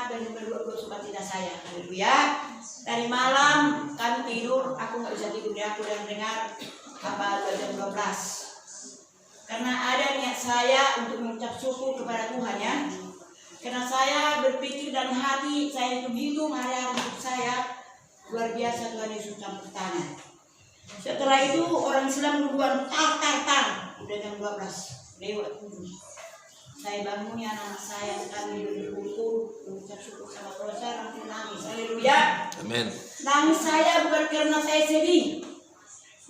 semangat dan berdua sukacita saya. Haleluya. Dari malam kami tidur, aku nggak bisa tidur ya, aku dan dengar apa jam 12. Karena ada niat saya untuk mengucap syukur kepada Tuhan ya. Karena saya berpikir dan hati saya itu bingung hari-hari hidup saya. Luar biasa Tuhan Yesus campur tangan. Setelah itu orang Islam duluan tar. Udah jam 12 lewat 7. Saya bangunnya anak saya, kami berkumpul mengucap syukur sama Tuhan, saya langsung nangis. Haleluya. Amin. Nangis saya bukan karena saya sedih.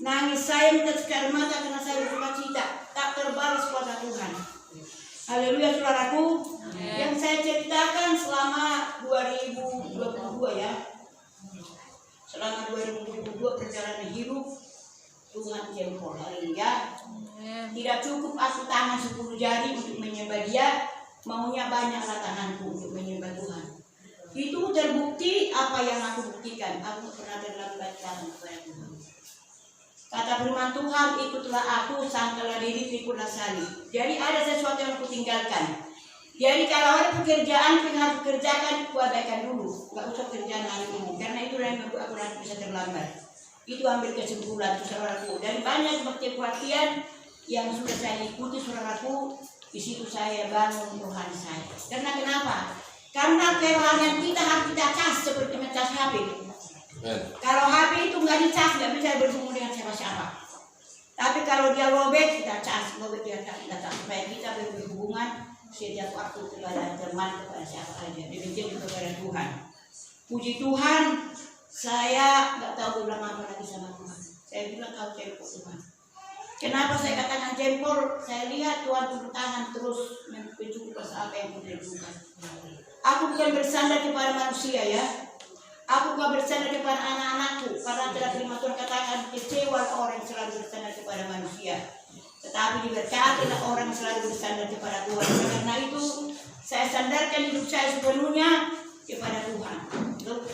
Nangis saya mentetes air mata karena saya bersukacita. Tak terbalas kuasa Tuhan. Haleluya saudaraku. Yang saya ceritakan selama 2022 ya. Selama 2022 perjalanan hidup Tuhan jempol. Haleluya. Tidak cukup aku tangan 10 jari untuk menyembah Dia, maunya banyaklah tanganku untuk menyembah Tuhan. Itu terbukti apa yang aku buktikan. Aku pernah terlambat dalam kepada Tuhan. Kata firman Tuhan, ikutlah aku, sangkalah diri, ikutlah salib. Jadi ada sesuatu yang aku tinggalkan. Jadi kalau ada pekerjaan yang harus kerjakan, aku abaikan dulu. Gak usah kerjaan hari ini, karena itu yang membuat aku nanti bisa terlambat. Itu ambil kesimpulan saudaraku. Dan banyak perhatian yang sudah saya ikuti saudaraku, di situ saya bangun rohani saya. Karena kenapa? Karena kerohanian kita harus kita cas seperti ngecas HP. Kalau HP itu nggak dicas, nggak bisa berhubung dengan siapa-siapa. Tapi kalau dia lobek, kita cas, lobek dia cas, supaya kita berhubungan setiap waktu kepada teman, kepada siapa saja. Demikian juga kepada Tuhan. Puji Tuhan, saya nggak tahu bilang apa lagi sama Tuhan. Saya bilang kau jempol Tuhan. Kenapa saya katakan jempol? Saya lihat Tuhan turun tangan terus mencukupi apa yang kita lakukan. Aku bukan bersandar kepada manusia ya. Aku bukan bersandar kepada anak-anakku. Karena telah firman Tuhan katakan kecewa orang yang selalu bersandar kepada manusia. Tetapi diberkatilah orang yang selalu bersandar kepada Tuhan. Karena itu saya sandarkan hidup saya sepenuhnya kepada Tuhan.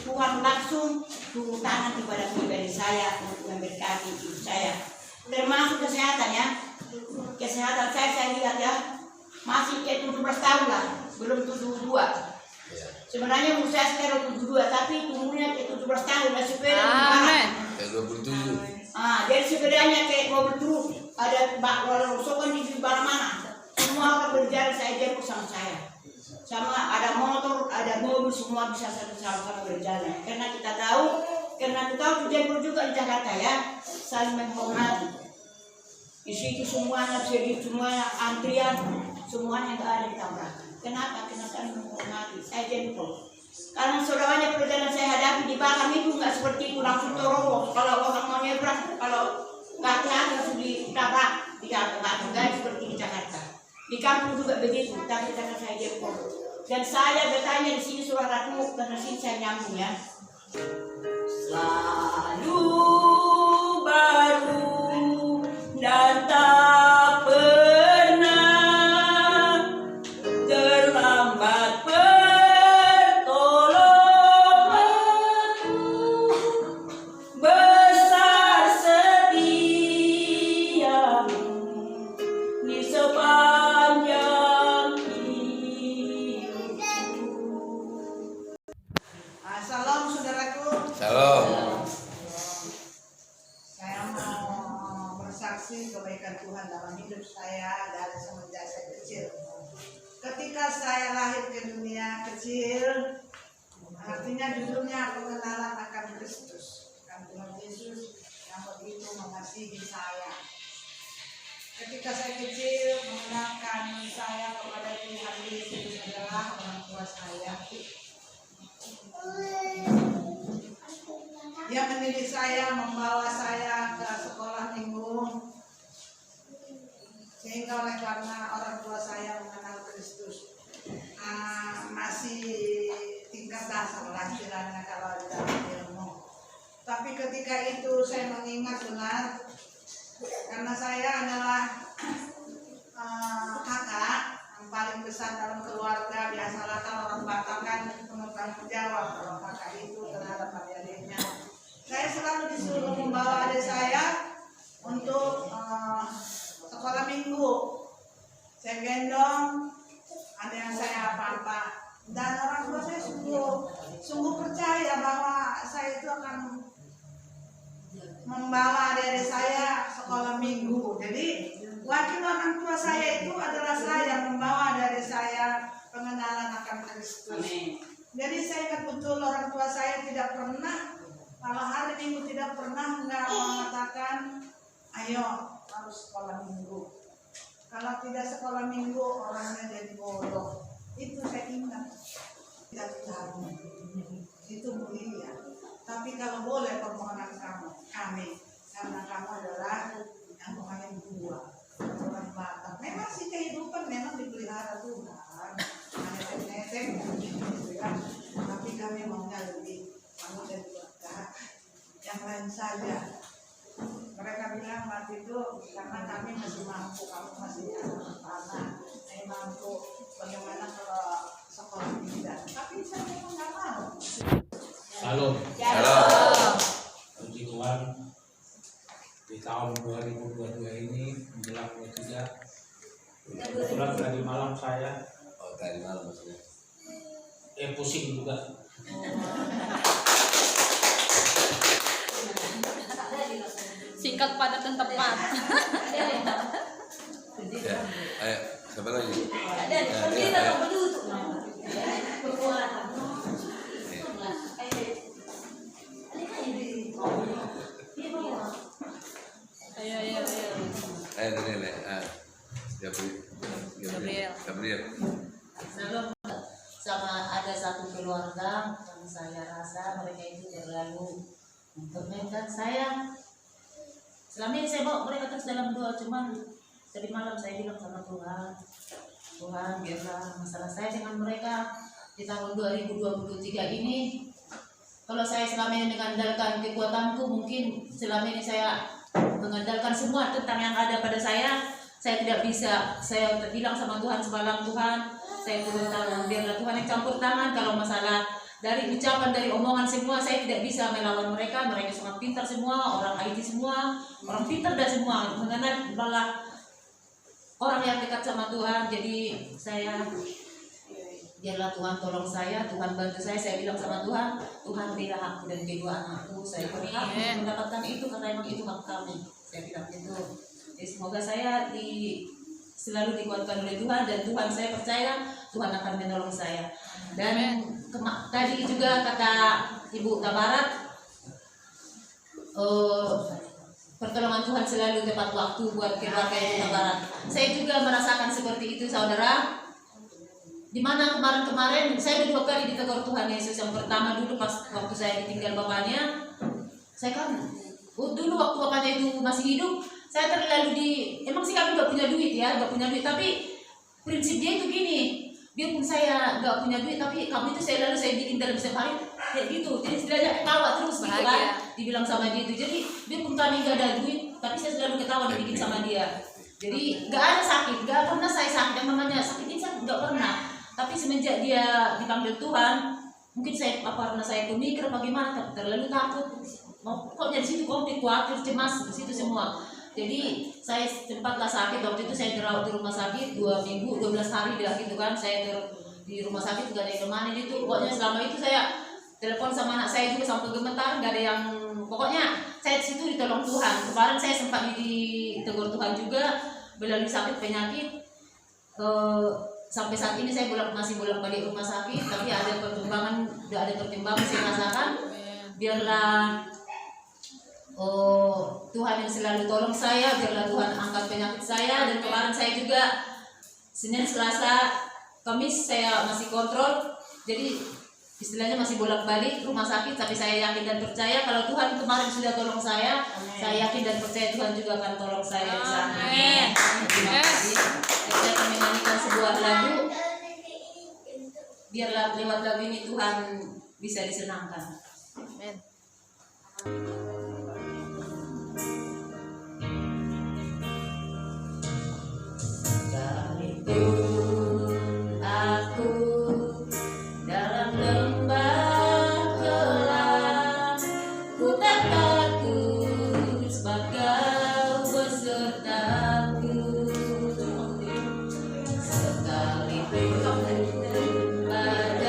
Tuhan langsung turun tangan kepada pribadi saya untuk memberkati hidup saya. Termasuk kesehatan ya. Kesehatan saya lihat ya. Masih kayak 17 tahun lah. Belum 72. Sebenarnya umur saya sekarang 72. Tapi umurnya kayak 17 tahun. Dan sepeda Kayak 27. Jadi sepedanya kayak mobil truk. Ada rongsokan di mana-mana. Semua akan berjalan saya jemput sama saya. Sama ada motor, ada mobil, semua bisa sama-sama berjalan. Karena kita tahu, karena kita tahu jemput juga di Jakarta ya. Saling menghormati. Di situ semuanya jadi semuanya antrian, semuanya nggak ada ditabrakan. Kenapa? Karena saling menghormati. Saya jempol. Karena saudaranya perjalanan saya hadapi di Batam itu nggak seperti itu langsung terobos. Kalau orang mau nyebrang, kalau nggak hati-hati langsung ditabrak, nggak seperti di Jakarta. Di kampung juga begitu. Tapi karena saya jempol. Dan saya bertanya di sini saudaraku, karena sini saya nyambung ya. Selalu baru dan tak pernah terlambat pertolonganmu, besar setiamu di sepanjang hidupku. Salam saudaraku. Salam. Kebaikan Tuhan dalam hidup saya dari semenjak saya kecil. Ketika saya lahir ke dunia kecil, artinya judulnya pengenalan akan Kristus, akan Tuhan Yesus yang begitu mengasihi saya. Ketika saya kecil, mengenalkan saya kepada Tuhan Yesus adalah orang tua saya. Dia mendidik saya, membawa saya ke sekolah minggu. Sehingga oleh karena orang tua saya mengenal Kristus, masih tingkat dasar lah istilahnya kalau dalam ilmu. Tapi ketika itu saya mengingat benar, karena saya adalah kakak yang paling besar dalam keluarga. Biasalah kalau orang Batak kan penuh tanggung jawab kalau kakak itu terhadap adik-adiknya. Saya selalu disuruh membawa adik saya untuk sekolah minggu. Saya gendong, ada yang saya apa-apa Dan orang tua saya sungguh percaya bahwa saya itu akan membawa adik saya sekolah minggu. Jadi wakil orang tua saya itu adalah saya yang membawa adik saya pengenalan akan Kristus. Jadi saya ingat betul orang tua saya tidak pernah, kalau hari minggu tidak pernah nggak mengatakan, ayo harus sekolah minggu. Kalau tidak sekolah minggu orangnya jadi bodoh. Itu saya ingat. Tidak tahu. Itu mulia. Tapi kalau boleh permohonan kami, karena kamu adalah yang paling tua, orang Batak. Memang sih kehidupan memang dipelihara Tuhan, netek-netek, gitu ya. Tapi kami maunya lebih, kamu jadi berkah, yang lain saja. Mereka bilang waktu itu karena kami masih mampu, kamu masih anak-anak, saya mampu. Bagaimana kalau sekolah tidak? Tapi saya memang nggak mau. Salam. Salam. Puji Tuhan, di tahun 2022 ini menjelang 23, kebetulan tadi malam saya Oh, tadi malam maksudnya. pusing juga. Singkat, padat, dan tepat. Ya, ayo, siapa lagi? Ayo. Ayo, Daniel. Gabriel. Sebelum sama ada satu keluarga yang saya rasa mereka itu terlalu mempermainkan saya. Selama ini saya bawa mereka terus dalam doa, cuman tadi malam saya bilang sama Tuhan, biarlah masalah saya dengan mereka di tahun 2023 ini. Kalau saya selama ini mengandalkan kekuatanku, mungkin selama ini saya mengandalkan semua tentang yang ada pada saya tidak bisa. Saya bilang sama Tuhan, semalam Tuhan, saya turun tangan, biarlah Tuhan yang campur tangan. Kalau masalah dari ucapan, dari omongan semua, saya tidak bisa melawan mereka. Mereka sangat pintar semua, orang IT semua, orang pintar dan semua mengenal malah orang yang dekat sama Tuhan. Jadi saya biarlah Tuhan tolong saya, Tuhan bantu saya bilang sama Tuhan, Tuhan berilah aku dan kedua anakku, saya berhak mendapatkan itu karena emang itu hak kami. Saya bilang gitu. Jadi semoga saya selalu dikuatkan oleh Tuhan, dan Tuhan saya percaya Tuhan akan menolong saya. Dan tadi juga kata Ibu Tabarat, pertolongan Tuhan selalu tepat waktu buat keluarga Ibu Tabarat. Saya juga merasakan seperti itu, saudara. Dimana kemarin saya 2 kali ditegur Tuhan Yesus. Yang pertama dulu pas waktu saya ditinggal bapaknya, saya kan dulu waktu bapaknya itu masih hidup, saya terlalu emang sih kami gak punya duit, tapi prinsip dia itu gini, biarpun saya gak punya duit, tapi kamu itu saya bikin dalam sehari kayak gitu. Jadi setidaknya ketawa terus gitu kan, dibilang sama dia itu. Jadi biarpun kami gak ada duit, tapi saya selalu ketawa dibikin sama dia. Jadi gak ada sakit, gak pernah saya sakit. Yang namanya sakit ini saya gak pernah. Tapi semenjak dia dipanggil Tuhan, mungkin saya karena saya pemikir bagaimana, terlalu takut. Pokoknya di situ konflik, khawatir, cemas, di situ semua. Jadi saya sempatlah sakit. Waktu itu saya dirawat di rumah sakit 2 minggu 12 hari dah gitu kan. Saya di rumah sakit gak ada yang nemani gitu. Pokoknya selama itu saya telepon sama anak saya juga sampai gemetar, gak ada yang, pokoknya saya di situ ditolong Tuhan. Kemarin saya sempat ditegur Tuhan juga melalui sakit penyakit. Sampai saat ini saya masih bolak-balik rumah sakit, tapi ada pertimbangan saya rasakan. Biarlah Tuhan yang selalu tolong saya, biarlah Tuhan angkat penyakit saya. Dan kemarin saya juga Senin, Selasa, Kamis saya masih kontrol, jadi istilahnya masih bolak-balik rumah sakit. Tapi saya yakin dan percaya kalau Tuhan kemarin sudah tolong saya, saya yakin dan percaya Tuhan juga akan tolong saya di sana. Terima kasih. Saya akan menyanyikan sebuah lagu, biarlah lewat lagu ini Tuhan bisa disenangkan. Amin. Sekalipun aku dalam lembah gelap, ku tak takut sebab Kau besertaku. Sekalipun badai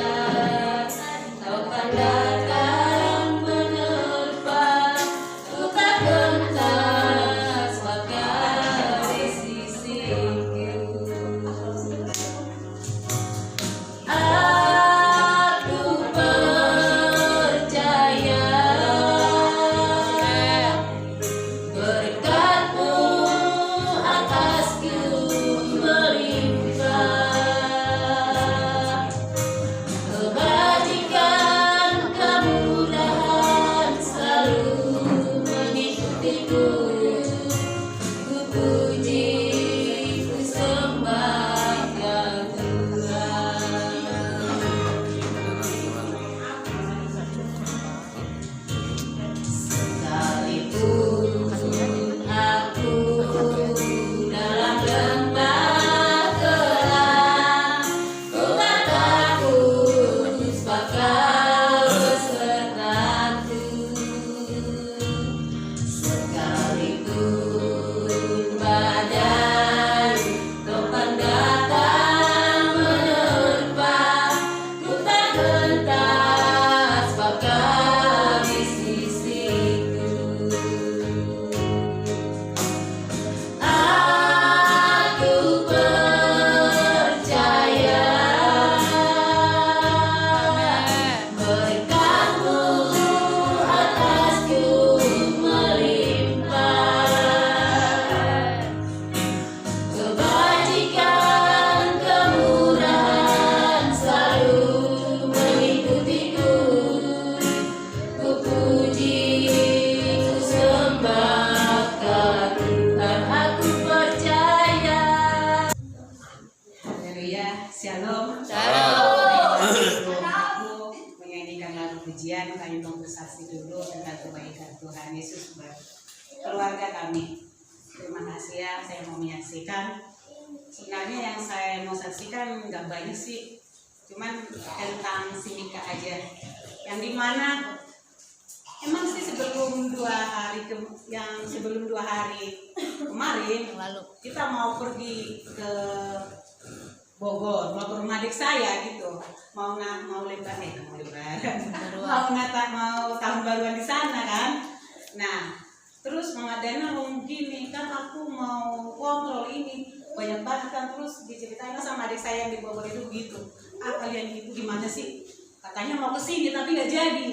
Shalom. Shalom. Aku menyanyikan lagu pujian, kami mau bersaksi dulu tentang kebaikan Tuhan Yesus buat keluarga kami. Terima kasih ya, saya mau menyaksikan. Sebenarnya yang saya mau saksikan nggak banyak sih, cuman tentang si Mika aja. Yang dimana emang sih sebelum 2 hari kemarin Lalu. kita mau pergi ke Bogor, mau ke rumah adik saya gitu, mau lebaran, mau tahun baruan di sana kan. Nah, terus Mama Dana ngomong gini, kan aku mau kontrol ini banyak banget kan, terus diceritain sama adik saya yang di Bogor itu gitu. Ah, kalian itu gimana sih? Katanya mau kesini tapi nggak jadi.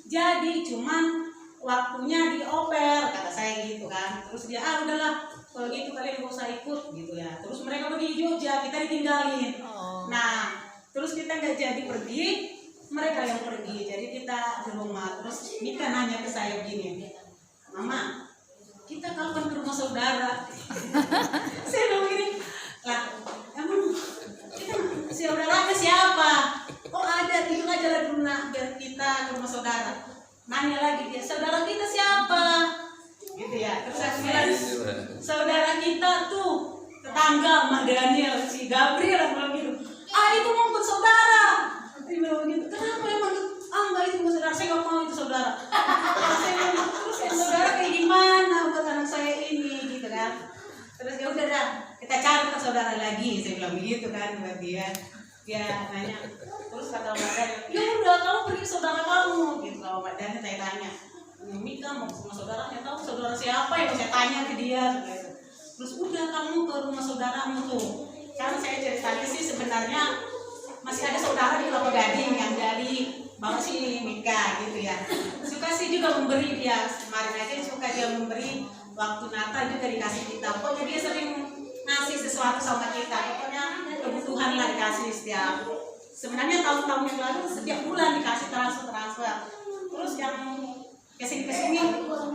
Jadi cuman waktunya dioper, kata saya gitu kan. Terus dia udahlah kalau gitu kalian gak usah ikut gitu ya. Terus mereka pergi di Jogja, kita ditinggalin. Oh. Nah, terus kita nggak jadi pergi, mereka yang pergi. Jadi kita di rumah. Terus Mika nanya ke saya begini, Mama, kita kapan ke rumah saudara? Saya bilang gini, lah, emang kita saudaranya siapa? Oh ada, itu aja lah dulu nak, biar kita ke rumah saudara. Nanya lagi dia, saudara kita siapa? Gitu ya. Terus saya bilang, saudara kita tuh tetangga Mak Daniel, si Gabriel bilang gitu. Ah itu mau bersaudara. Dia bilang gitu. Kenapa emang? Ah enggak itu bukan saudara, saya nggak mau itu saudara. Saya bilang, terus ya, saudara kayak gimana buat anak saya ini gitu kan. Terus ya udah dah, kita cari ke saudara lagi. Saya bilang begitu kan buat dia. Dia nanya. Terus kata Mak Daniel, ya udah kamu pergi ke saudara kamu. Gitu kalau Mak Daniel saya tanya. Mika mau ke rumah saudaranya, tahu saudara siapa yang saya tanya ke dia gitu. Terus udah kamu ke rumah saudaramu tuh. Kan saya ceritanya sih sebenarnya masih ada saudara di Kelapa Gading yang dari bang si Mika gitu ya. Suka sih juga memberi dia, kemarin aja suka dia memberi, waktu Natal juga dikasih kita. Pokoknya dia sering ngasih sesuatu sama kita. Pokoknya kebutuhan lah dikasih setiap. Sebenarnya tahun-tahun yang lalu setiap bulan dikasih transfer. Terus yang kesini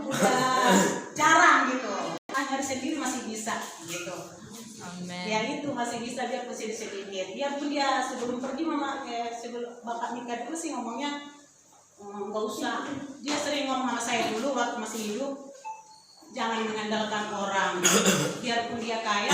udah jarang gitu. Nyari sendiri masih bisa gitu. Amen. Ya itu masih bisa dia posisi sedikit. Biarpun dia sebelum pergi sebelum Bapak Mika dulu sih ngomongnya nggak usah. Dia sering ngomong sama saya dulu waktu masih hidup, jangan mengandalkan orang. Biarpun dia kaya,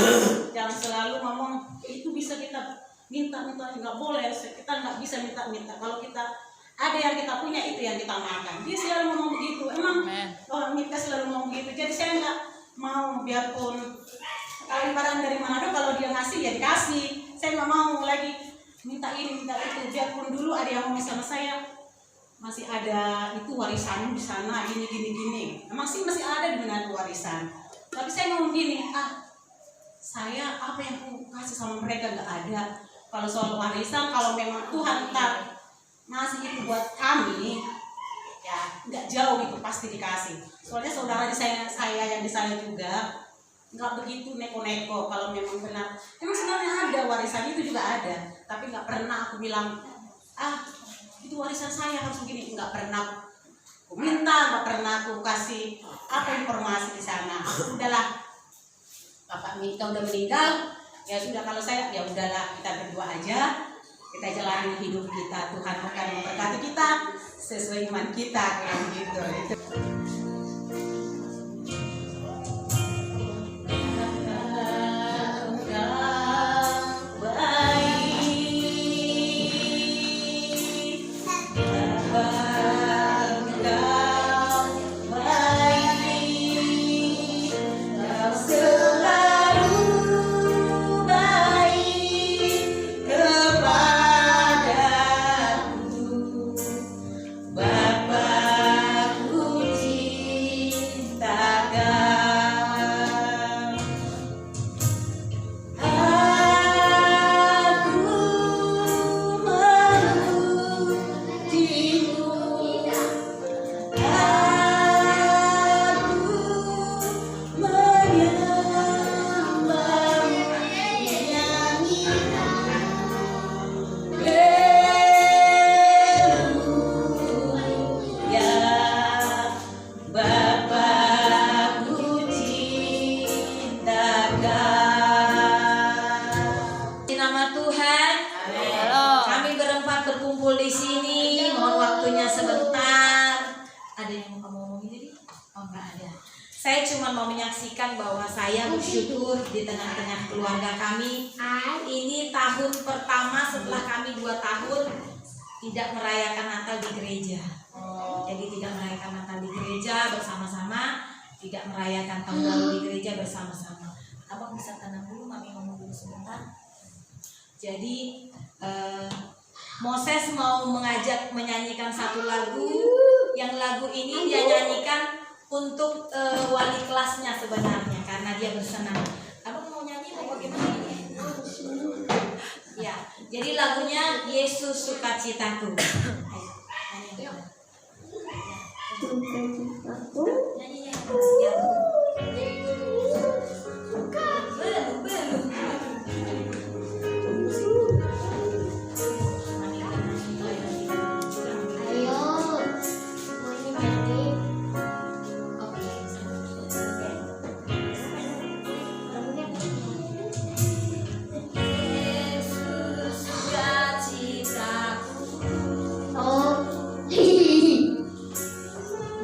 jangan selalu ngomong itu bisa kita minta, nggak boleh. Kita nggak bisa minta. Kalau kita ada yang kita punya itu yang kita makan. Dia selalu ngomong begitu. Emang orang Mika selalu ngomong begitu. Jadi saya nggak mau, biarpun kali barang dari Manado kalau dia ngasih ya dikasih. Saya nggak mau lagi minta ini minta itu. Biarpun dulu ada yang ngomong sama saya, masih ada itu warisan di sana gini. Emang sih masih ada di Manado warisan. Tapi saya ngomong gini, saya apa yang aku kasih sama mereka nggak ada. Kalau soal warisan, kalau memang Tuhan ntar ngasih itu buat kami, ya nggak jauh itu pasti dikasih. Soalnya saudara saya yang di sana juga nggak begitu neko-neko. Kalau memang benar, emang sebenarnya ada warisan itu juga ada, tapi nggak pernah aku bilang itu warisan saya harus begini. Nggak pernah aku minta, nggak pernah aku kasih informasi di sana. Udahlah, Bapak Mika udah meninggal, ya sudah. Kalau saya ya udahlah, kita berdua aja. Kita jalani hidup kita, Tuhan akan memberkati kita sesuai iman kita kayak gitu. Bapa puji berkumpul di sini. Mohon waktunya sebentar. Ada yang mau kamu ngomongin jadi? Oh, enggak ada. Saya cuma mau menyaksikan bahwa saya bersyukur di tengah-tengah keluarga kami. Ini tahun pertama setelah kami 2 tahun tidak merayakan Natal di gereja. Jadi tidak merayakan Natal di gereja bersama-sama, tidak merayakan tahun baru di gereja bersama-sama. Abang bisa tenang dulu, mami ngomong dulu sebentar. Jadi Moses mau mengajak menyanyikan satu lagu. Yang lagu ini dia nyanyikan untuk wali kelasnya sebenarnya karena dia bersenang. Abang mau nyanyi mau bagaimana ini? Ya, jadi lagunya Yesus Sukacitaku. Ayo, nyanyi. Nyanyi ya. Belum.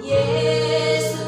Yesus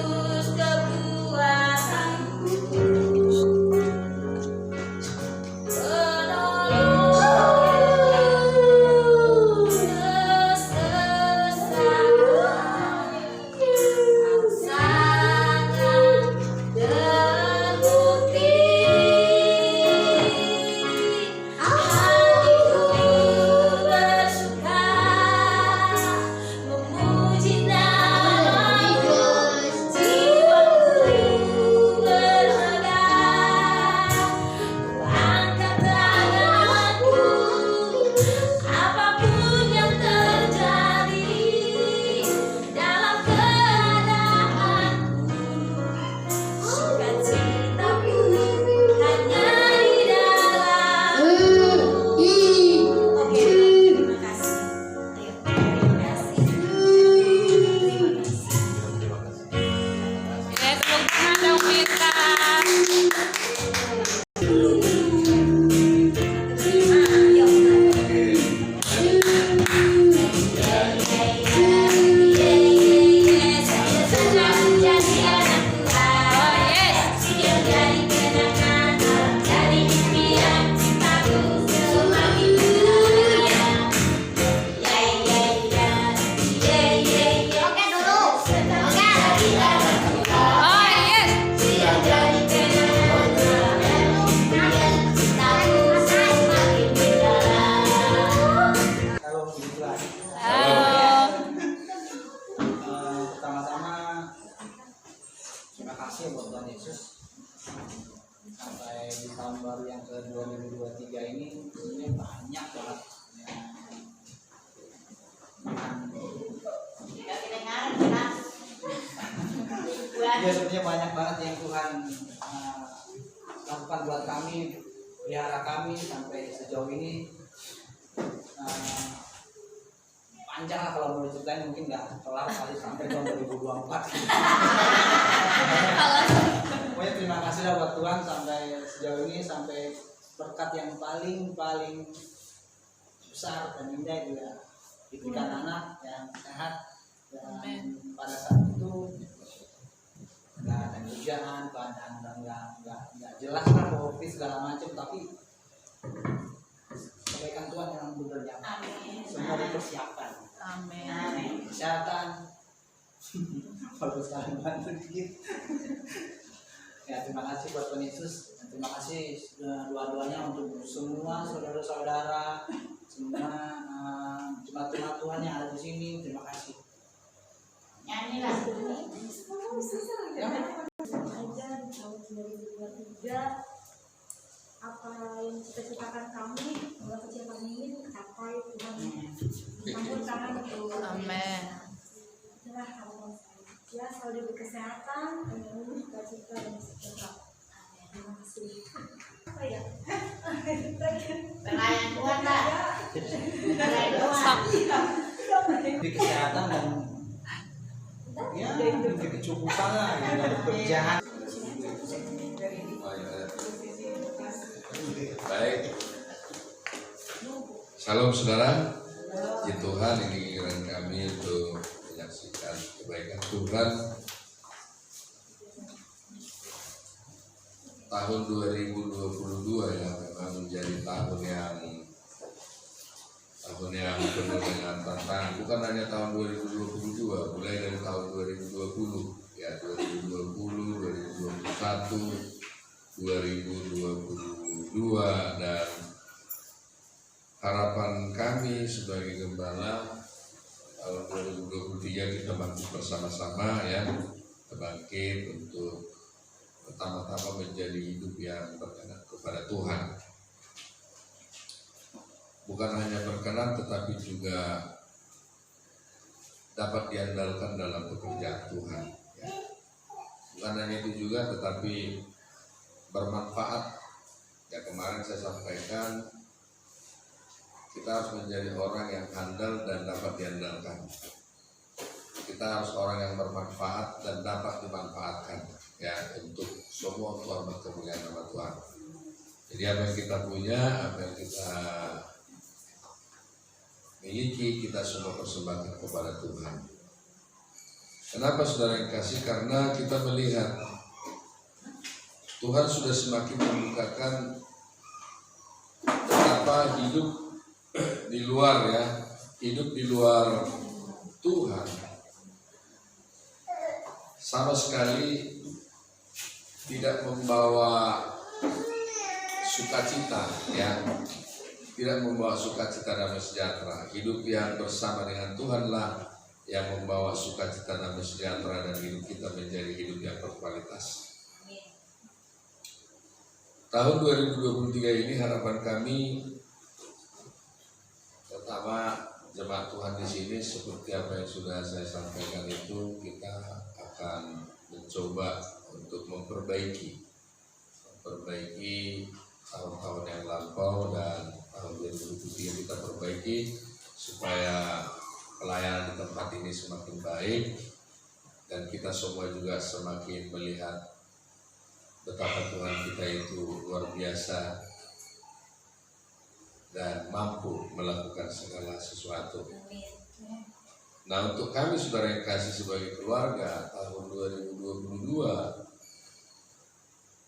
Ya sebenarnya banyak banget yang Tuhan lakukan buat kami, pelihara kami sampai sejauh ini. Panjang lah kalau mau diceritain, mungkin nggak kelar kali sampai tahun 2024. Pokoknya terima kasih lah buat Tuhan sampai sejauh ini, sampai berkat yang paling besar dan indah juga diberikan anak yang sehat. Dan pada saat itu nggak ada kerjaan, keadaan nggak jelas lah, COVID segala macam, tapi kebaikan Tuhan yang bekerja. Semua dipersiapkan. Amin. Kesehatan. Kalau sekarang bantu dikit. Ya terima kasih buat Tuhan Yesus. Dan terima kasih dua-duanya untuk semua saudara-saudara, semua jemaat-jemaat Tuhan yang ada di sini. Terima kasih. Nyanyilah. Ya. Aja di tahun 2023 apa yang cita-citakan kami, apa yang kami ingin capai, Tuhan campur tangan untuk Amin. itulah harapan saya. Ya selalu diberi kesehatan, penuh cita-cita dan sejahtera. Terima kasih. Apa ya? Pelayan Tuhan lah. Pelayan Tuhan. Diberi kesehatan dan ya diberi kecukupan lah, dan pekerjaan. Baik. Salam saudara. Puji Tuhan, ini giliran kami untuk menyaksikan kebaikan Tuhan. Tahun 2022 yang memang menjadi tahun yang penuh dengan tantangan. Bukan hanya tahun 2022, mulai dari tahun 2020, ya 2020, 2021, 2022, dan harapan kami sebagai gembala tahun 2023 kita bangkit bersama-sama, ya, bangkit untuk pertama-tama menjadi hidup yang berkenan kepada Tuhan. Bukan hanya berkenan tetapi juga dapat diandalkan dalam pekerjaan Tuhan, ya. Bukan hanya itu juga tetapi bermanfaat. Ya, kemarin saya sampaikan kita harus menjadi orang yang handal dan dapat diandalkan. Kita harus orang yang bermanfaat dan dapat dimanfaatkan, ya, untuk semua hormat kemuliaan nama Tuhan. Jadi apa yang kita punya, apa yang kita miliki, kita semua persembahkan kepada Tuhan. Kenapa saudara yang kasih? Karena kita melihat Tuhan sudah semakin membukakan betapa hidup di luar, ya, hidup di luar Tuhan sama sekali tidak membawa sukacita, ya, tidak membawa sukacita damai sejahtera. Hidup yang bersama dengan Tuhanlah yang membawa sukacita damai sejahtera dan hidup kita menjadi hidup yang berkualitas. Tahun 2023 ini harapan kami, pertama, jemaat Tuhan di sini seperti apa yang sudah saya sampaikan itu, kita akan mencoba untuk memperbaiki tahun-tahun yang lampau, dan tahun 2023 kita perbaiki supaya pelayanan di tempat ini semakin baik dan kita semua juga semakin melihat betapa Tuhan kita itu luar biasa dan mampu melakukan segala sesuatu. Nah, untuk kami saudara yang kasih sebagai keluarga, tahun 2022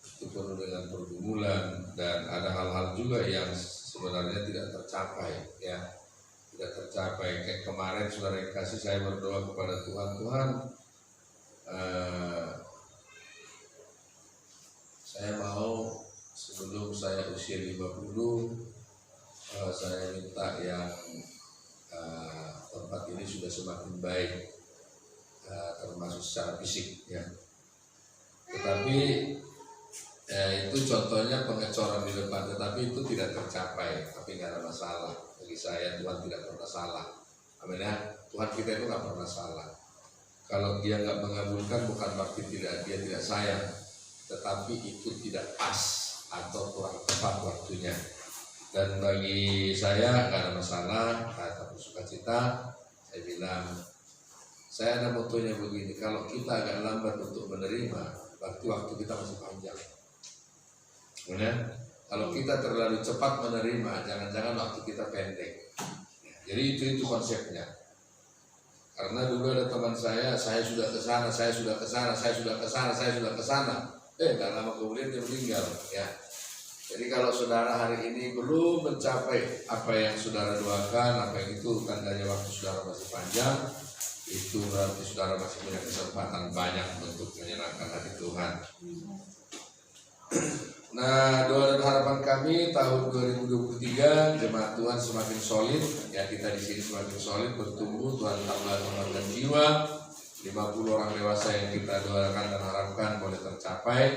itu penuh dengan pergumulan dan ada hal-hal juga yang sebenarnya tidak tercapai, ya, tidak tercapai. Kayak kemarin saudara yang kasih, saya berdoa kepada Tuhan, Tuhan, saya mau sebelum saya usia 50, saya minta yang tempat ini sudah semakin baik, termasuk secara fisik, ya. Tetapi itu contohnya pengecoran di depan, tetapi itu tidak tercapai. Tapi nggak ada masalah bagi saya. Tuhan tidak pernah salah. Amin, ya. Tuhan kita itu nggak pernah salah. Kalau Dia nggak mengabulkan bukan berarti Dia tidak sayang, tetapi itu tidak pas atau kurang tepat waktunya. Dan bagi saya nggak ada masalah, kata sukacita. Saya bilang, saya ada motonya begini: kalau kita agak lambat untuk menerima, berarti waktu kita masih panjang. Benar? Kalau kita terlalu cepat menerima, jangan-jangan waktu kita pendek. Jadi itu konsepnya. Karena dulu ada teman saya sudah ke sana, saya sudah ke sana, saya sudah ke sana, saya sudah ke sana. Gak lama kemudian dia meninggal, ya. Jadi kalau saudara hari ini belum mencapai apa yang saudara doakan, apa yang itu tandanya waktu saudara masih panjang, itu berarti saudara masih punya kesempatan banyak untuk menyenangkan hati Tuhan. Nah, doa dan harapan kami tahun 2023 jemaat Tuhan semakin solid, ya, kita di sini semakin solid, bertumbuh, Tuhan tambah kembangkan jiwa, 50 orang dewasa yang kita doakan dan harapkan boleh tercapai,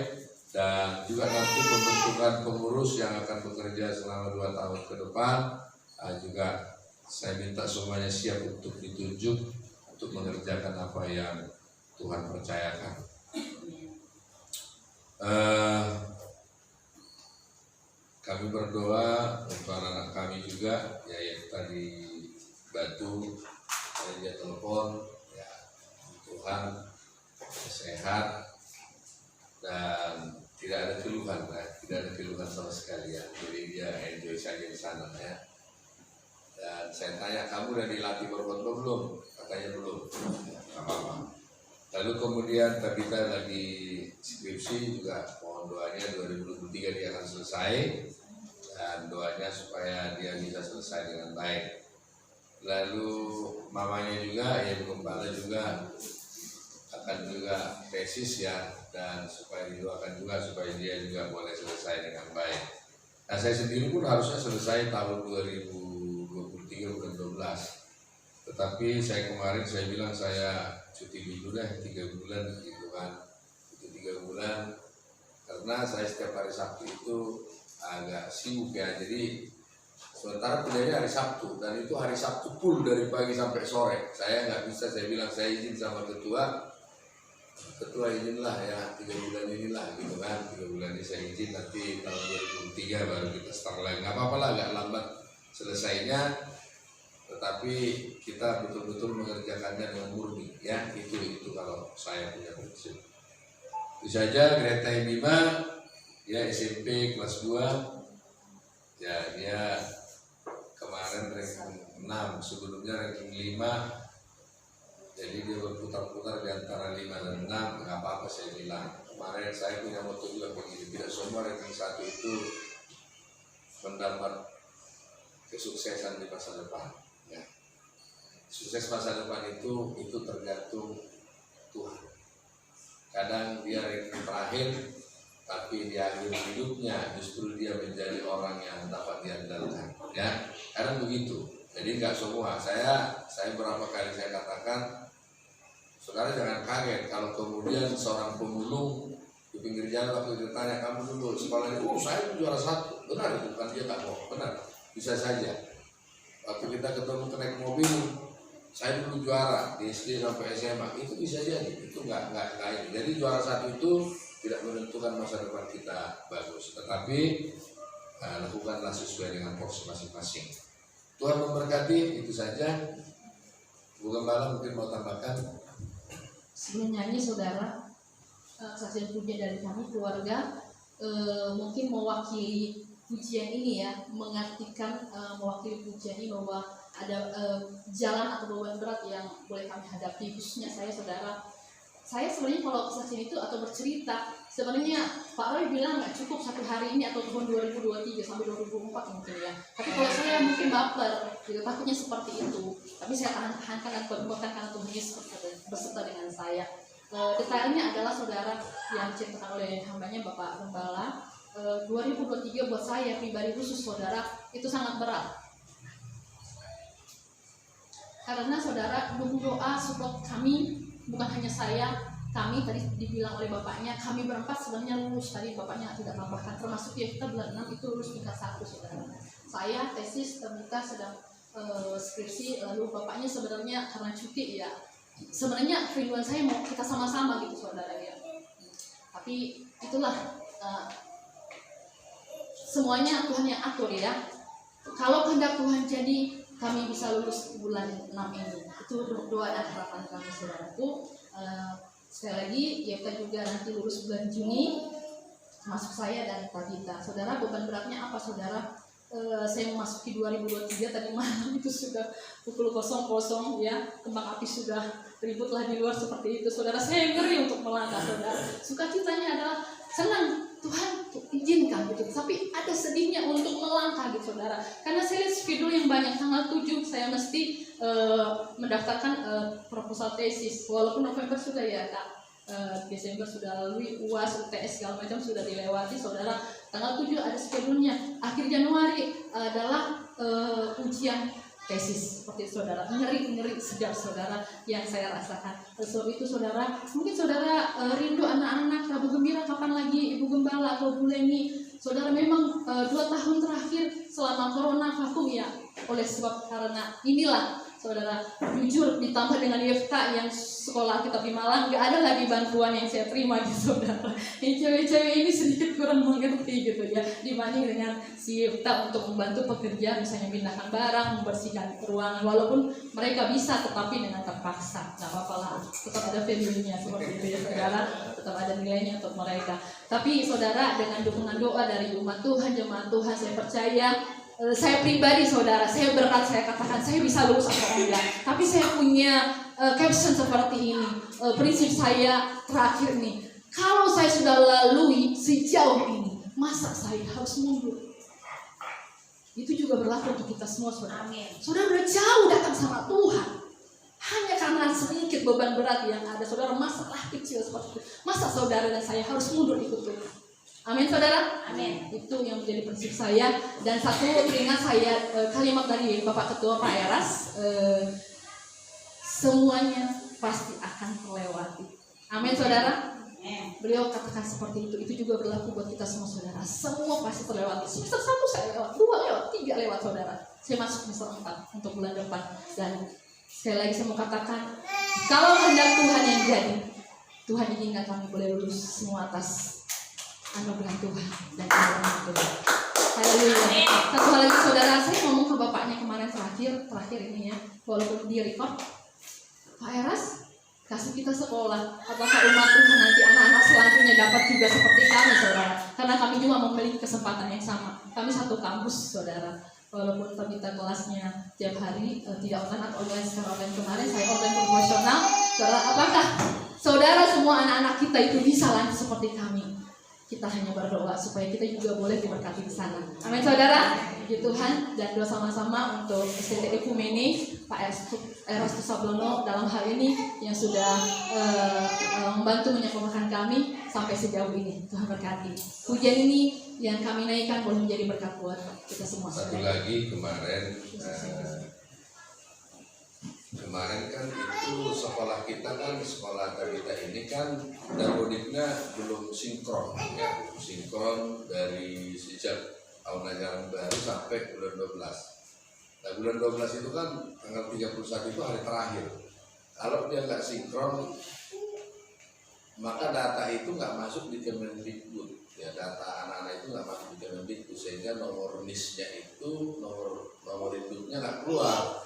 dan juga nanti pembentukan pengurus yang akan bekerja selama 2 tahun ke depan, juga saya minta semuanya siap untuk ditunjuk untuk mengerjakan apa yang Tuhan percayakan. Kami berdoa untuk anak-anak kami juga, ya, yang tadi Batu, dan dia telepon, ya, Tuhan sehat dan tidak ada keluhan, tidak ada keluhan sama sekali, ya. Jadi dia enjoy saja di sana, ya. Dan Dan saya tanya, kamu udah dilatih berkhotbah belum? Katanya belum. Gak apa-apa. Lalu kemudian Tabita lagi skripsi juga, mohon doanya 2023 dia akan selesai, dan doanya supaya dia bisa selesai dengan baik. Lalu mamanya juga, ya Gembala juga akan juga tesis ya, dan supaya didoakan juga supaya dia juga boleh selesai dengan baik. Nah, saya sendiri pun harusnya selesai tahun 2023 bulan 12. Tetapi saya kemarin saya bilang saya cuti dulu deh 3 bulan gitu kan. Itu 3 bulan karena saya setiap hari Sabtu itu agak sibuk ya. Jadi sementara kuliahnya hari Sabtu, dan itu hari Sabtu full dari pagi sampai sore. Saya nggak bisa, saya bilang saya izin sama ketua izinlah ya 3 bulan inilah gitu kan. 3 bulan ini saya izin, nanti tahun 2023 baru kita start lagi. Nggak apa-apa lah, agak lambat selesainya, tetapi kita betul-betul mengerjakannya dengan murni ya. Itu kalau saya punya prinsip. Itu saja. Greta Bima ya, SMP kelas 2 ya, dia kemarin ranking 6, sebelumnya ranking 5. Jadi dia berputar-putar di antara 5 dan 6, nggak apa-apa saya bilang. Kemarin saya punya moto juga begini, tidak semua ranking 1 itu mendapat kesuksesan di masa depan. Ya. Sukses masa depan itu tergantung Tuhan. Kadang dia ranking terakhir, tapi di akhir hidupnya justru dia menjadi orang yang dapat diandalkan. Ya, kadang begitu. Jadi nggak semua. Saya berapa kali saya katakan, saudara jangan kaget kalau kemudian seorang pemulung di pinggir jalan waktu ditanya, kamu dulu sekolahnya, saya juara 1. Benar itu, kan dia tak bohong, benar. Bisa saja. Waktu kita ketemu naik mobil, saya dulu juara di SD sampai SMA, itu bisa jadi. Itu nggak ini. Jadi juara 1 itu tidak menentukan masa depan kita bagus, tetapi lakukanlah sesuai dengan porsi masing-masing. Tuhan memberkati. Itu saja. Bu Gembala mungkin mau tambahkan. Sebenarnya saudara, saksian pujian dari kami keluarga mungkin mewakili pujian ini ya, mengartikan mewakili pujian ini bahwa ada jalan atau beban berat yang boleh kami hadapi, khususnya saya saudara. Saya sebenarnya kalau kesaksian itu atau bercerita, sebenarnya Pak Roy bilang nggak cukup 1 hari ini atau tahun 2023 sampai 2024 mungkin ya. Tapi kalau saya mungkin baper, gitu, takutnya seperti itu. Tapi saya tahankan atau mempertahankan Tuhan Yesus berserta dengan saya. Detailnya adalah saudara yang diceritakan oleh hambanya Bapak Gembala. 2023 buat saya pribadi khusus saudara itu sangat berat. Karena saudara doa support kami. Bukan hanya saya, kami tadi dibilang oleh bapaknya, kami berempat sebenarnya lulus, tadi bapaknya tidak tambahkan, termasuk ya kita bulan 6 itu lulus tingkat 1 saudara. Saya tesis, Tabita sedang skripsi, lalu bapaknya sebenarnya karena cuti ya, sebenarnya kerinduan saya mau kita sama-sama gitu saudara ya. Tapi itulah semuanya Tuhan yang atur ya. Kalau kehendak Tuhan jadi kami bisa lulus bulan 6 ini. Itu doa dan harapan kami saudaraku. Sekali lagi kita juga nanti lulus bulan Juni, termasuk saya dan Tabita. Saudara, beban beratnya apa saudara? Saya memasuki 2023 tadi malam itu sudah pukul 00 ya, kembang api sudah ributlah di luar seperti itu saudara. Saya ngeri untuk melangkah saudara. Sukacitanya adalah senang Tuhan izinkan gitu, tapi ada sedihnya untuk melangkah gitu saudara. Karena saya lihat schedule yang banyak, tanggal 7 saya mesti mendaftarkan proposal tesis, walaupun November sudah ya Kak, Desember sudah lalui, UAS, UTS segala macam sudah dilewati saudara. Tanggal 7 ada schedule-nya, akhir Januari adalah ujian tesis seperti saudara. Ngeri sedap saudara yang saya rasakan. Sebab itu saudara, mungkin saudara rindu anak-anak, Rabu Gembira kapan lagi Ibu Gembala atau Bu Leni. Saudara memang 2 tahun terakhir selama corona vakum ya, oleh sebab karena inilah saudara, jujur ditambah dengan Yefta yang sekolah kita di Malang, nggak ada lagi bantuan yang saya terima gitu saudara. Yang cewek-cewek ini sedikit kurang mengerti gitu ya, dibanding dengan si Yefta untuk membantu pekerja, misalnya pindahkan barang, membersihkan ruangan, walaupun mereka bisa tetapi dengan terpaksa, nggak apa-apa lah, tetap ada value-nya seperti itu ya saudara, tetap ada nilainya untuk mereka. Tapi saudara, dengan dukungan doa dari umat Tuhan, jemaat Tuhan, saya percaya saya pribadi saudara, saya berat saya katakan saya bisa lulus atau enggak. Tapi saya punya caption seperti ini. Prinsip saya terakhir nih, kalau saya sudah lalui sejauh ini, masa saya harus mundur? Itu juga berlaku untuk kita semua saudara. Amin. Saudara udah jauh datang sama Tuhan, hanya karena sedikit beban berat yang ada saudara, masalah kecil seperti itu, masa saudara dan saya harus mundur ikut Tuhan? Amin saudara. Amin. Itu yang menjadi prinsip saya. Dan satu teringat saya kalimat dari Bapak Ketua Pak Eras, semuanya pasti akan terlewati. Amin saudara. Beliau katakan seperti itu. Itu juga berlaku buat kita semua saudara. Semua pasti terlewati. Semester 1 saya lewat, 2 lewat, 3 lewat saudara. Saya masuk semester 4 untuk bulan depan. Dan sekali lagi saya mau katakan, kalau kehendak Tuhan yang jadi, Tuhan izinkan kami boleh lulus semua atas anugerah Tuhan dan anugerah Tuhan. Haleluya. Satu hal lagi saudara, saya ngomong ke bapaknya kemarin terakhir ini ya, walaupun di record, Pak Eras kasih kita sekolah. Apakah umat Tuhan nanti anak-anak selanjutnya dapat juga seperti kami saudara? Karena kami juga memiliki kesempatan yang sama. Kami satu kampus saudara. Walaupun kita kelasnya tiap hari tidak online atau online secara online kemarin, saya online profesional. Saudara, apakah saudara semua anak-anak kita itu bisa lanjut seperti kami? Kita hanya berdoa supaya kita juga boleh diberkati di sana. Amin saudara. Puji Tuhan, dan doa sama-sama untuk STT Ekumene Pak Erastus Sablono dalam hal ini yang sudah membantu menyekolahkan kami sampai sejauh ini. Tuhan berkati. Pujian ini yang kami naikkan boleh menjadi berkat buat kita semua. Satu lagi kemarin kan itu sekolah kita kan, sekolah kita ini kan dagodiknya belum sinkron ya, sinkron dari sejak tahun ajaran baru sampai bulan 12. Nah bulan 12 itu kan tanggal 31 itu hari terakhir. Kalau dia nggak sinkron, maka data itu nggak masuk di Kemendikbud ya, data anak-anak itu nggak masuk di Kemendikbud, sehingga nomor NIS-nya itu, nomor induknya nggak keluar.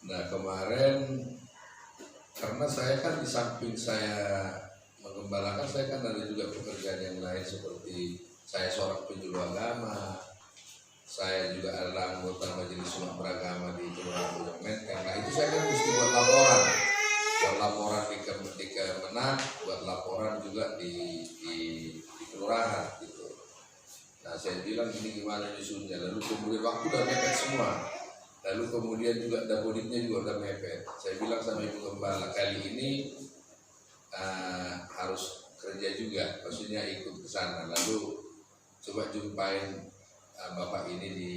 Nah kemarin karena saya kan di samping saya mengembalakan, saya kan ada juga pekerjaan yang lain seperti saya seorang penyuluh agama, saya juga adalah anggota majelis umat beragama di Kelurahan Bojong Menteng. Nah itu saya kan mesti buat laporan di Kemenang, buat laporan juga di kelurahan gitu. Nah saya bilang gini, gimana nyusunnya, lalu kemudian waktu udah mepet semua. Lalu kemudian juga dagodiknya juga udah mepet. Saya bilang sama Ibu Gembala, kali ini harus kerja juga, maksudnya ikut ke sana. Lalu coba jumpain Bapak ini di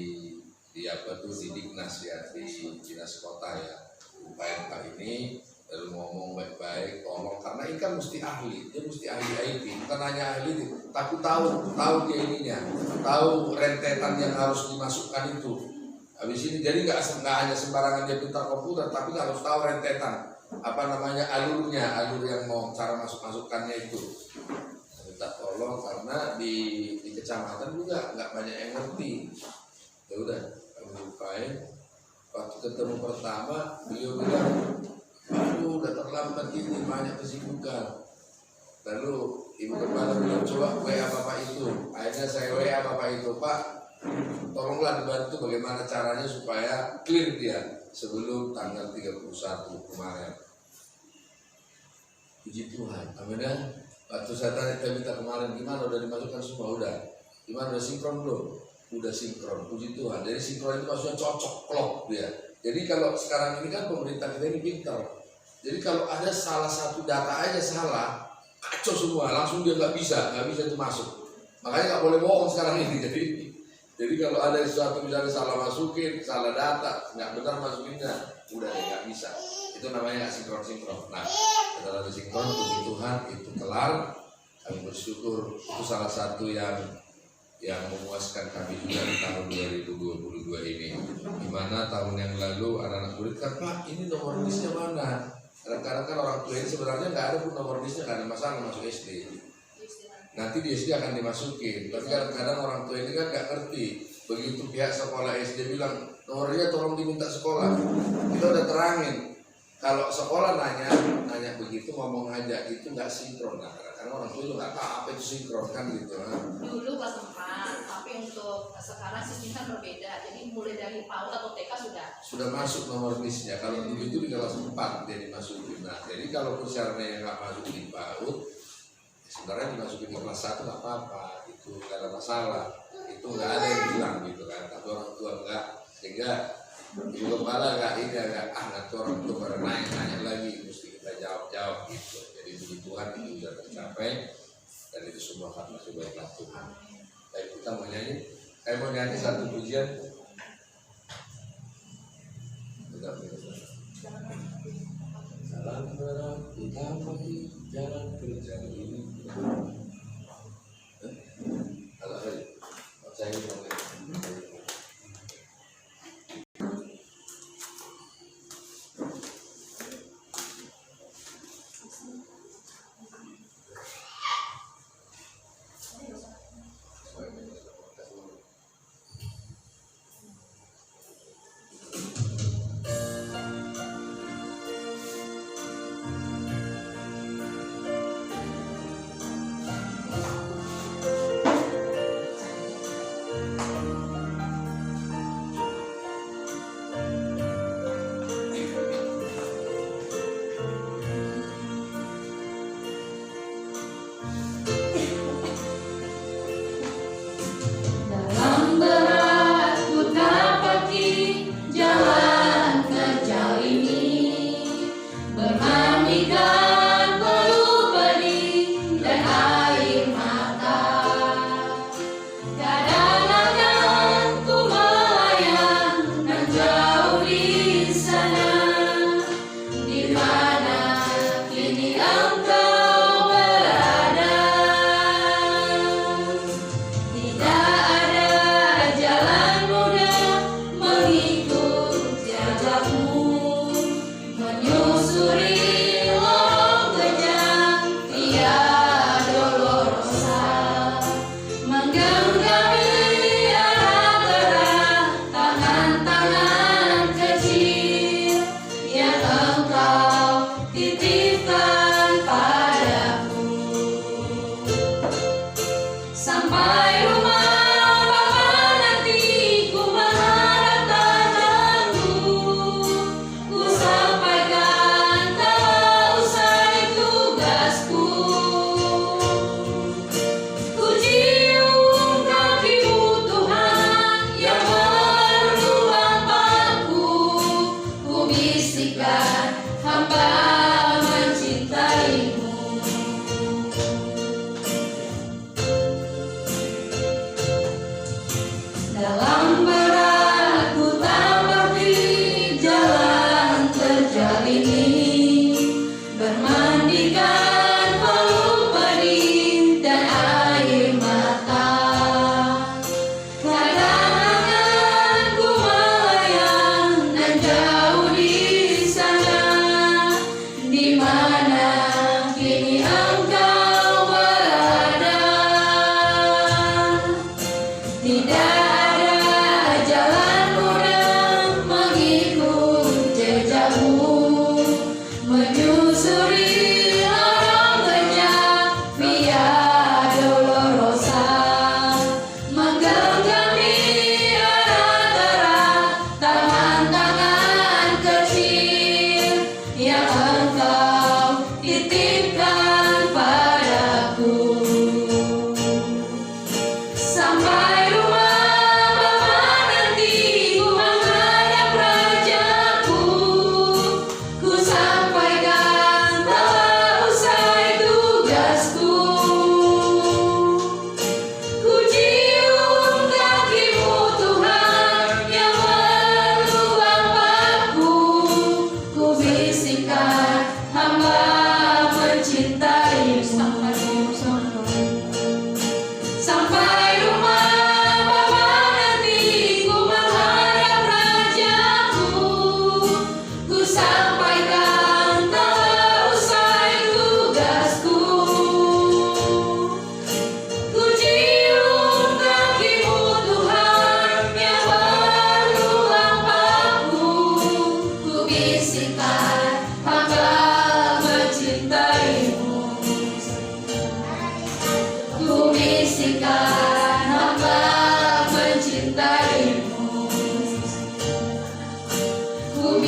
Dignas ya, di Dinas Kota ya. Jumpain Pak ini, lalu ngomong baik-baik, tolong, karena ini kan mesti ahli, dia mesti ahli IT, bukan hanya ahli, tapi tahu dia ininya, tahu rentetan yang harus dimasukkan itu. Habis ini jadi nggak hanya sembarangan dia pintar komputer, tapi harus tahu rentetan alur yang mau cara masukkannya itu. Minta tolong karena di kecamatan juga nggak banyak yang ngerti. Ya udah kami lupain. Waktu ketemu pertama beliau bilang, aduh udah terlambat ini, banyak kesibukan. Lalu Ibu Kepala bilang, coba WA Bapak itu. Akhirnya saya WA Bapak itu, Pak, tolonglah dibantu bagaimana caranya supaya clear dia sebelum tanggal 31 kemarin. Puji Tuhan, amin ya. Waktu saya minta kemarin, gimana udah dimasukkan semua? Udah. Gimana udah sinkron belum? Udah sinkron, puji Tuhan. Jadi sinkron itu maksudnya cocok, klop dia. Jadi kalau sekarang ini kan pemerintah kita ini pintar. Jadi kalau ada salah satu data aja salah, kacau semua, langsung dia nggak bisa itu masuk. Makanya nggak boleh bohong sekarang ini. Jadi kalau ada sesuatu misalnya salah masukin, salah data, nggak benar masukinnya, udah ya nggak bisa. Itu namanya nggak sinkron. Nah, setelah disinkron, puji Tuhan itu kelar. Kami bersyukur itu salah satu yang memuaskan kami juga di tahun 2022 ini. Dimana tahun yang lalu anak-anak murid kan, Pak, ini nomor listnya mana? Kadang-kadang kan orang tua ini sebenarnya nggak ada pun nomor listnya, nggak ada masalah masuk SD. Nanti di SD akan dimasukin, tapi kadang-kadang orang tua ini kan nggak ngerti. Begitu pihak sekolah SD bilang nomornya tolong diminta sekolah, kita udah terangin. Kalau sekolah nanya begitu, ngomong aja itu nggak sinkron. Nah, kadang-kadang orang tua itu nggak tahu apa itu sinkron kan gitu. Dulu kelas 4, tapi tapi untuk sekarang sistemnya berbeda. Jadi mulai dari PAUD atau TK sudah masuk nomor listnya. Kalau dulu itu di kelas 4 dia dimasukin. Nah, jadi kalau syaratnya nggak masuk di PAUD, sebenarnya dimasukin di kelas 1 nggak apa-apa, itu nggak ada masalah, itu nggak ada yang bilang gitu kan. Tapi orang tua nggak, sehingga ibu kepala nggak ini agak nanti orang tua pada nanya lagi, mesti kita jawab gitu. Jadi puji Tuhan itu sudah tercapai dan itu semua karena kebaikan Tuhan. Baik, kita mau nyanyi. Mau nyanyi satu pujian. Jalan terang utama di jalan kerja ini. Kalau saya mau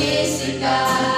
bisikan